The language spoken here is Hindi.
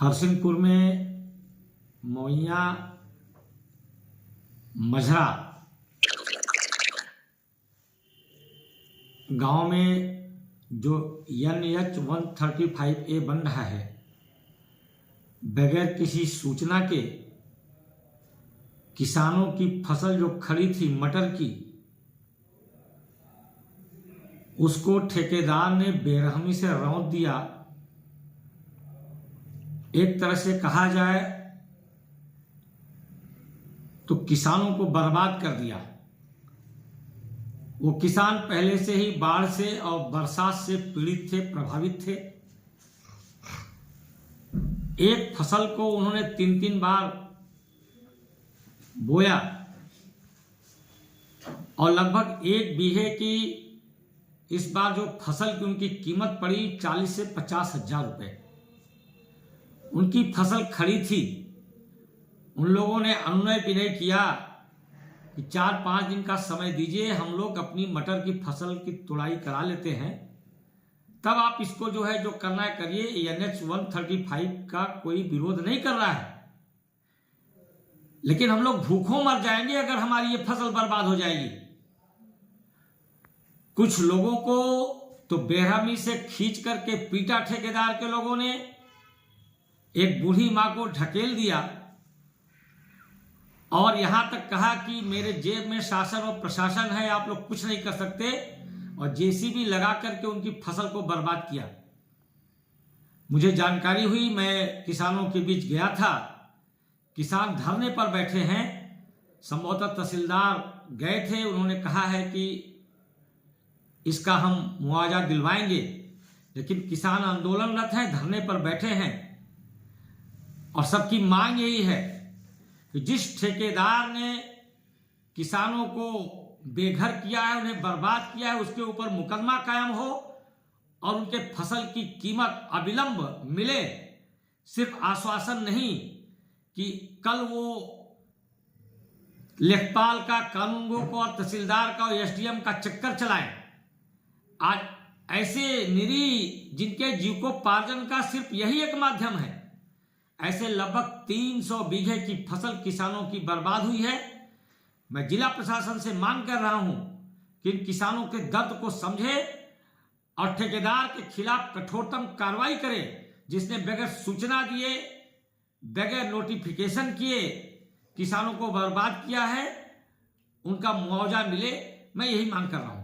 हरसिंहपुर में मौइया मझरा गांव में जो NH-135A बन रहा है, बगैर किसी सूचना के किसानों की फसल जो खड़ी थी मटर की, उसको ठेकेदार ने बेरहमी से रौंद दिया। एक तरह से कहा जाए तो किसानों को बर्बाद कर दिया। वो किसान पहले से ही बाढ़ से और बरसात से पीड़ित थे, प्रभावित थे। एक फसल को उन्होंने 3-3 बार बोया और लगभग 1 बीघे की इस बार जो फसल की उनकी कीमत पड़ी 40 से 50 हजार रुपए। उनकी फसल खड़ी थी। उन लोगों ने अनुनय विनय किया कि 4-5 दिन का समय दीजिए, हम लोग अपनी मटर की फसल की तुड़ाई करा लेते हैं, तब आप इसको जो है जो करना है करिए। NH-135 का कोई विरोध नहीं कर रहा है, लेकिन हम लोग भूखों मर जाएंगे अगर हमारी ये फसल बर्बाद हो जाएगी। कुछ लोगों को तो बेरहमी से खींच करके पीटा ठेकेदार के लोगों ने। एक बूढ़ी मां को ढकेल दिया और यहां तक कहा कि मेरे जेब में शासन और प्रशासन है, आप लोग कुछ नहीं कर सकते, और JCB लगा करके उनकी फसल को बर्बाद किया। मुझे जानकारी हुई, मैं किसानों के बीच गया था। किसान धरने पर बैठे हैं। संभवतः तहसीलदार गए थे, उन्होंने कहा है कि इसका हम मुआवजा दिलवाएंगे, लेकिन किसान आंदोलनरत हैं, धरने पर बैठे हैं और सबकी मांग यही है कि जिस ठेकेदार ने किसानों को बेघर किया है, उन्हें बर्बाद किया है, उसके ऊपर मुकदमा कायम हो और उनके फसल की कीमत अविलंब मिले। सिर्फ आश्वासन नहीं कि कल वो लेखपाल का, कानूनगो को और तहसीलदार का और SDM का चक्कर चलाएं। आज ऐसे निरीह जिनके जीविकोपार्जन का सिर्फ यही एक माध्यम है, ऐसे लगभग 300 बीघे की फसल किसानों की बर्बाद हुई है। मैं जिला प्रशासन से मांग कर रहा हूं कि इन किसानों के दर्द को समझे और ठेकेदार के खिलाफ कठोरतम कार्रवाई करे, जिसने बगैर सूचना दिए, बगैर नोटिफिकेशन किए किसानों को बर्बाद किया है, उनका मुआवजा मिले। मैं यही मांग कर रहा हूं।